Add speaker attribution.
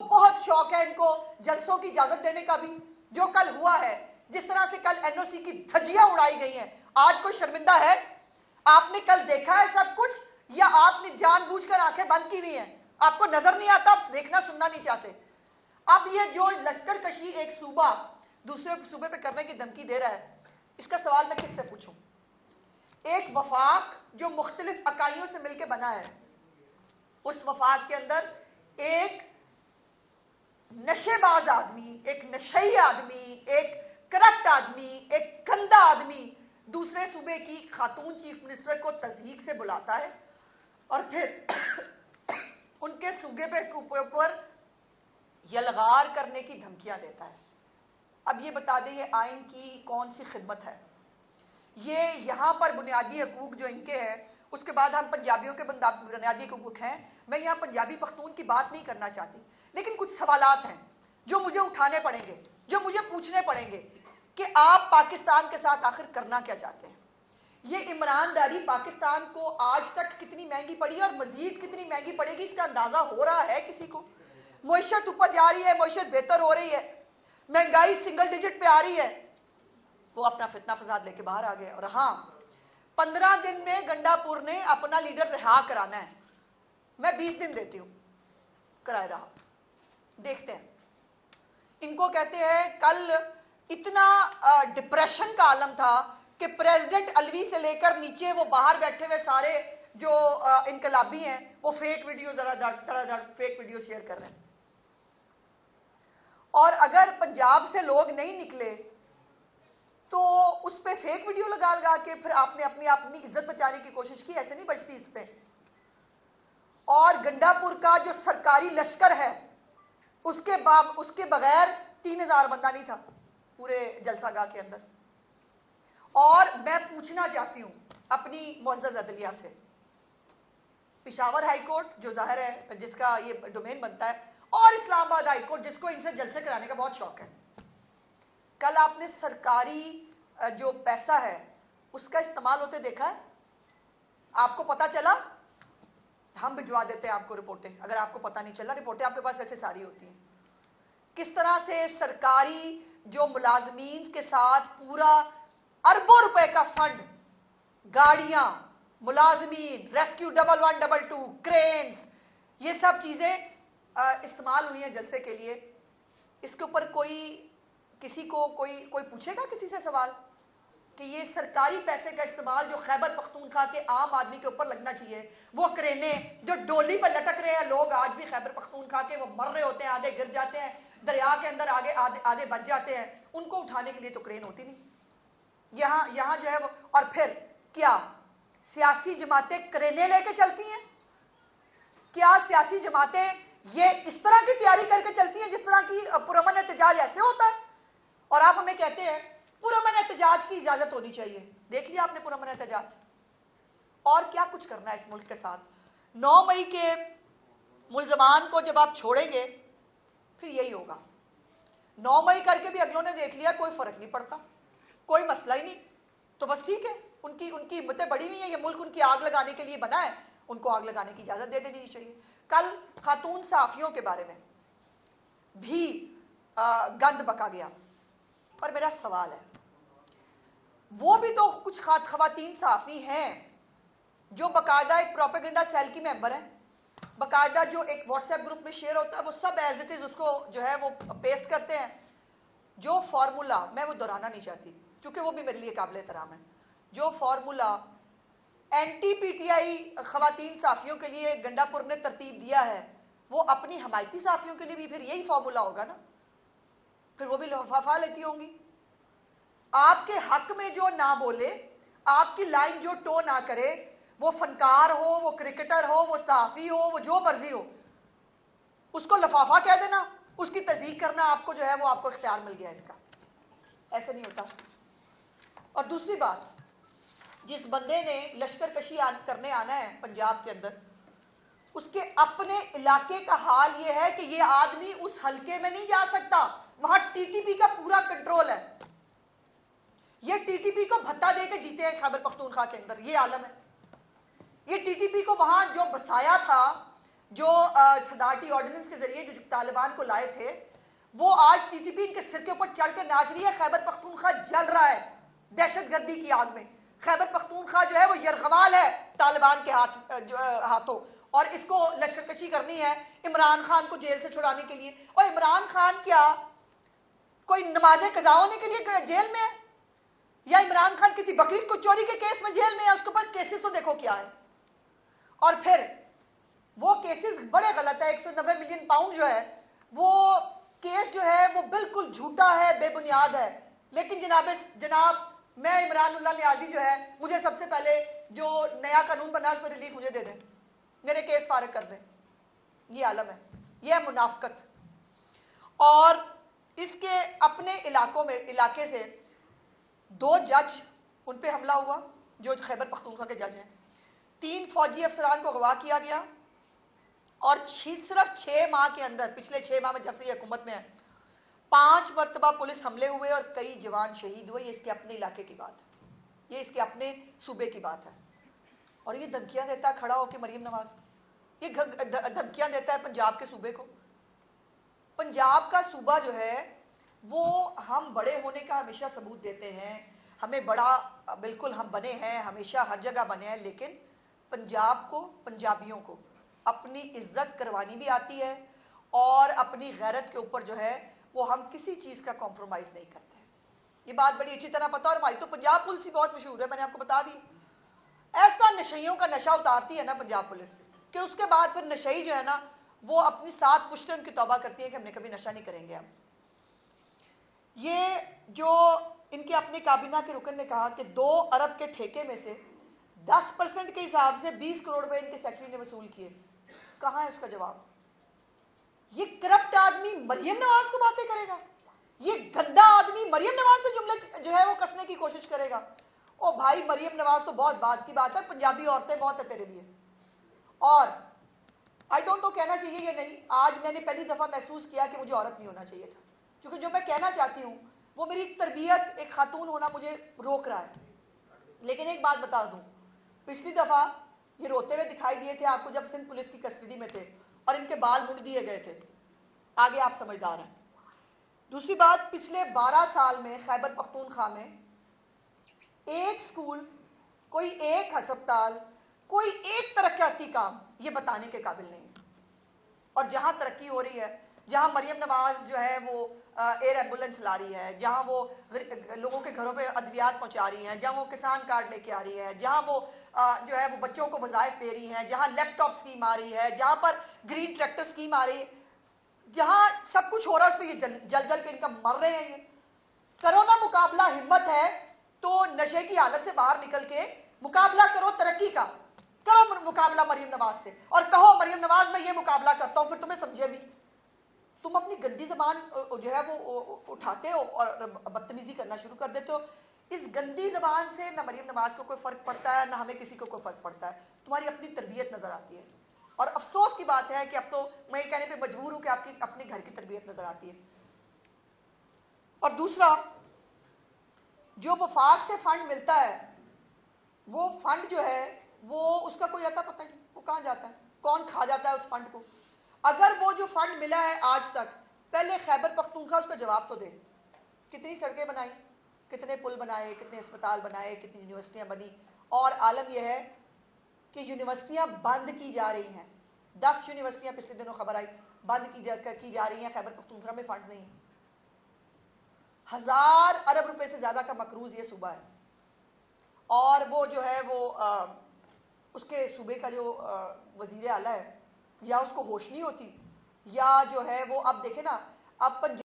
Speaker 1: बहुत शौक है इनको जलसों की इजाजत देने का भी। जो कल हुआ है, जिस तरह से कल एनओसी की धज्जियां उड़ाई गई हैं, आज कोई शर्मिंदा है? आपने कल देखा है सब कुछ, या आपने जानबूझकर आंखें बंद की हुई हैं? आपको नजर नहीं आता, आप देखना सुनना नहीं चाहते। अब ये जो लश्कर कशी एक सूबा दूसरे सूबे पे करने की धमकी दे रहा है, इसका सवाल मैं किससे पूछूं? एक वफाक जो मुख्तलिफ इकाइयों से मिलकर बना है, उस वफाक के अंदर एक नशेबाज आदमी, एक नशई आदमी, एक करप्ट आदमी, एक गंदा आदमी दूसरे सूबे की खातून चीफ मिनिस्टर को तज़हीक से बुलाता है और फिर उनके सूबे पे ऊपर यलगार करने की धमकियां देता है। अब ये बता दें, ये आइन की कौन सी खिदमत है? ये यहाँ पर बुनियादी हकूक जो इनके हैं, उसके बाद हम पंजाबियों के बुनियादी हकूक हैं। मैं यहाँ पंजाबी पख्तून की बात नहीं करना चाहती, लेकिन कुछ सवालात हैं जो मुझे उठाने पड़ेंगे, जो मुझे पूछने पड़ेंगे कि आप पाकिस्तान के साथ आखिर करना क्या चाहते हैं। ये ईमानदारी पाकिस्तान को आज तक कितनी महंगी पड़ी और मजीद कितनी महंगी पड़ेगी, इसका अंदाजा हो रहा है किसी को? मईशत ऊपर जा रही है, मईशत बेहतर हो रही है, महंगाई सिंगल डिजिट पे आ रही है। वो अपना फितना फसाद लेके बाहर आ गए। और हाँ, 15 दिन में गंडापुर ने अपना लीडर रिहा कराना है। मैं 20 दिन देती हूं, कराए रहा, देखते हैं। इनको कहते हैं कल इतना डिप्रेशन का आलम था कि प्रेसिडेंट अलवी से लेकर नीचे वो बाहर बैठे हुए सारे जो इनकलाबी हैं, वो फेक वीडियो धड़ाधड़ फेक वीडियो शेयर कर रहे हैं। और अगर पंजाब से लोग नहीं निकले तो उस पर फेक वीडियो लगा लगा के फिर आपने अपनी इज्जत बचाने की कोशिश की। ऐसे नहीं बचती इज्जतें। और गंडापुर का जो सरकारी लश्कर है, उसके बगैर 3000 बंदा नहीं था पूरे जलसागाह के अंदर। और मैं पूछना चाहती हूं अपनी मुअज़्ज़ज़ अदलिया से, पेशावर हाई कोर्ट जो जाहिर है जिसका ये डोमेन बनता है, और इस्लामाबाद हाई कोर्ट जिसको इनसे जलसे कराने का बहुत शौक है, कल आपने सरकारी जो पैसा है उसका इस्तेमाल होते देखा है? आपको पता चला? हम भिजवा देते हैं आपको रिपोर्टें। अगर आपको पता नहीं चला, रिपोर्टें आपके पास ऐसे सारी होती हैं। किस तरह से सरकारी जो मुलाजमीन के साथ पूरा अरबों रुपए का फंड, गाड़ियां, मुलाजमीन, रेस्क्यू 1112, क्रेन्स, ये सब चीजें इस्तेमाल हुई हैं जलसे के लिए। इसके ऊपर किसी को कोई पूछेगा किसी से सवाल कि ये सरकारी पैसे का इस्तेमाल जो खैबर पख्तूनख्वा के आम आदमी के ऊपर लगना चाहिए? वो क्रेनें जो डोली पर लटक रहे हैं, लोग आज भी खैबर पख्तूनख्वा के वो मर रहे होते हैं, आधे गिर जाते हैं दरिया के अंदर, आधे बच जाते हैं, उनको उठाने के लिए तो क्रेन होती नहीं। यहाँ जो है वो, और फिर क्या सियासी जमातें क्रेनें लेके चलती हैं? क्या सियासी जमातें ये इस तरह की तैयारी करके चलती हैं जिस तरह की पुरअमन एहतजाज ऐसे होता है? और आप हमें कहते हैं पुरअमन एहतजाज की इजाजत होनी चाहिए। देख लिया आपने पुरअमन एहतजाज? और क्या कुछ करना है इस मुल्क के साथ? 9 मई के मुल्जमान को जब आप छोड़ेंगे फिर यही होगा। 9 मई करके भी अगलों ने देख लिया कोई फर्क नहीं पड़ता, कोई मसला ही नहीं, तो बस ठीक है, उनकी हिम्मतें बड़ी हुई हैं। ये मुल्क उनकी आग लगाने के लिए बना है, उनको आग लगाने की इजाजत दे देनी चाहिए। कल खातून सहाफियों के बारे में भी गंद बका गया, पर मेरा सवाल है, वो भी तो कुछ खवातीन सहाफी हैं जो बाकायदा एक प्रोपेगेंडा सेल की मेंबर है, बाकायदा जो एक व्हाट्सएप ग्रुप में शेयर होता है वो सब एज इट इज उसको जो है वो पेस्ट करते हैं। जो फार्मूला, मैं वो दोहराना नहीं चाहती क्योंकि वो भी मेरे लिए काबिल एहतराम है, जो फार्मूला एंटी पीटीआई खवातीन सहाफियों के लिए गंडापुर ने तरतीब दिया है, वो अपनी हमायती सहाफियों के लिए भी फिर यही फार्मूला होगा ना? फिर वो भी लिफाफा लेती होंगी। आपके हक में जो ना बोले, आपकी लाइन जो टो ना करे, वो फनकार हो, वो क्रिकेटर हो, वो सहाफी हो, वो जो मर्जी हो, उसको लिफाफा कह देना, उसकी तस्दीक करना आपको जो है वो आपको इख्तियार मिल गया इसका। ऐसे नहीं होता। और दूसरी बात, जिस बंदे ने लश्कर कशी करने आना है पंजाब के अंदर, उसके अपने इलाके का हाल यह है कि यह आदमी उस हलके में नहीं जा सकता, वहां टीटीपी का पूरा कंट्रोल है। ये टीटीपी को भत्ता देके जीते हैं खैबर पख्तूनख्वा के अंदर, ये आलम है। ये टीटीपी को वहां जो बसाया था जो सदारती ऑर्डिनेंस के जरिए जो तालिबान को लाए थे, वो आज टीटीपी इनके सिर के ऊपर चढ़ के नाच रही है। खैबर पख्तूनख्वा जल रहा है दहशतगर्दी की आग में। खैबर पख्तूनख्वा जो है वो यरगमाल है तालिबान के हाथों, और इसको लश्करकशी करनी है इमरान खान को जेल से छुड़ाने के लिए। और इमरान खान क्या कोई नमाज़े कज़ा होने के लिए जेल में है, या इमरान खान किसी वकील को चोरी के केस में जेल में है? उसके ऊपर केसेस तो देखो क्या है। और फिर वो केसेस बड़े गलत है। 190 मिलियन पाउंड जो है वो केस जो है वो बिल्कुल झूठा है, बेबुनियाद है। लेकिन जनाब मैं इमरानुल्लाह नियाज़ी जो है, मुझे सबसे पहले जो नया कानून बना उस पर रिलीफ मुझे दे दें, मेरे केस फारिग कर दें। ये आलम है, ये है मुनाफकत। और इसके अपने इलाके से 2 जज उन पे हमला हुआ जो खैबर पख्तूनख्वा के जज हैं। 3 फौजी अफसरान को अगवा किया गया, और सिर्फ 6 माह के अंदर, पिछले 6 माह में जब से ये हुकूमत में है, 5 मरतबा पुलिस हमले हुए और कई जवान शहीद हुए। ये इसके अपने इलाके की बात है, ये इसके अपने सूबे की बात है। और ये धमकियां देता है खड़ा होकर मरीम नवाज, ये धमकियां देता है पंजाब के सूबे को। पंजाब का सूबा जो है वो हम बड़े होने का हमेशा सबूत देते हैं, हमें बड़ा बिल्कुल हम बने हैं, हमेशा हर जगह बने हैं। लेकिन पंजाब को, पंजाबियों को अपनी इज्जत करवानी भी आती है, और अपनी गैरत के ऊपर जो है वो हम किसी चीज़ का कॉम्प्रोमाइज़ नहीं करते। ये बात बड़ी अच्छी तरह पता। और हमारी तो पंजाब पुलिस ही बहुत मशहूर है, मैंने आपको बता दी। ऐसा नशइयों का नशा उतारती है ना पंजाब पुलिस कि उसके बाद फिर नशई जो है ना वो अपनी 7 पुश्तें उनकी तौबा करती है कि हमने कभी नशा नहीं करेंगे। अब ये जो इनके अपने काबीना के रुकन ने कहा कि 2 अरब के ठेके में से 10% के हिसाब से 20 करोड़ रुपए इनके सेक्रेटरी ने वसूल किए। कहां है उसका जवाब? ये करप्ट आदमी मरियम नवाज को बातें करेगा, ये गंदा आदमी मरियम नवाज पे जुमले जो है वो कसने की कोशिश करेगा। ओ भाई, मरियम नवाज तो बहुत बात की बात है, पंजाबी औरतें बहुत है तेरे लिए। और आई डोंट नो कहना चाहिए या नहीं, आज मैंने पहली दफा महसूस किया कि मुझे औरत नहीं होना चाहिए था, क्योंकि जो मैं कहना चाहती हूँ वो मेरी तरबियत, एक खातून होना मुझे रोक रहा है। लेकिन एक बात बता दूं, पिछली दफा ये रोते हुए दिखाई दिए थे आपको जब सिंध पुलिस की कस्टडी में थे और इनके बाल मुड़ दिए गए थे। आगे आप समझदार हैं। दूसरी बात, पिछले 12 साल में खैबर पख्तूनख्वा में एक स्कूल, कोई एक अस्पताल, कोई एक तरक्याती काम ये बताने के काबिल नहीं है। और जहां तरक्की हो रही है, जहां मरियम नवाज जो है वो एयर एम्बुलेंस ला रही है, जहां वो लोगों के घरों पे अद्वियात पहुंचा रही हैं, जहां वो किसान कार्ड लेके आ रही है, जहां वो जो है वो बच्चों को वज़ाइफ दे रही हैं, जहां लैपटॉप स्कीम आ रही है, जहां पर ग्रीन ट्रैक्टर स्कीम आ रही है, जहां सब कुछ हो रहा है, उस पर ये जल जल के इनका मर रहे हैं। ये करो ना मुकाबला, हिम्मत है तो नशे की हालत से बाहर निकल के मुकाबला करो, तरक्की का करो मुकाबला मरियम नवाज से, और कहो मरियम नवाज मैं ये मुकाबला करता हूं, फिर तुम्हें समझे भी। तुम अपनी गंदी जबान जो है वो उठाते हो और बदतमीजी करना शुरू कर देते हो। इस गंदी जबान से ना मरियम नवाज को कोई फर्क पड़ता है, ना हमें किसी को कोई फर्क पड़ता है। तुम्हारी अपनी तरबियत नजर आती है, और अफसोस की बात है कि अब तो मैं ये कहने पे मजबूर हूं कि आपकी अपने घर की तरबियत नजर आती है। और दूसरा, जो वफाक से फंड मिलता है, वो फंड जो है वो उसका कोई आता पता नहीं, वो कहां जाता है, कौन खा जाता है उस फंड को। अगर वो जो फंड मिला है आज तक, पहले खैबर पख्तूनख्वा उसका जवाब तो दे। कितनी सड़कें बनाई, कितने पुल बनाए, कितने अस्पताल बनाए, कितनी यूनिवर्सिटियां बनी। और आलम यह है कि यूनिवर्सिटियां बंद की जा रही हैं। 10 यूनिवर्सिटियां पिछले दिनों खबर आई बंद की जा रही हैं। खैबर पख्तूनख्वा में फंड्स नहीं है। 1000 अरब रुपए से ज्यादा का मकरूज ये सूबा है, और वो जो है वो उसके सूबे का जो वजीर आला है, या उसको होश नहीं होती, या जो है वो, अब देखे ना, अब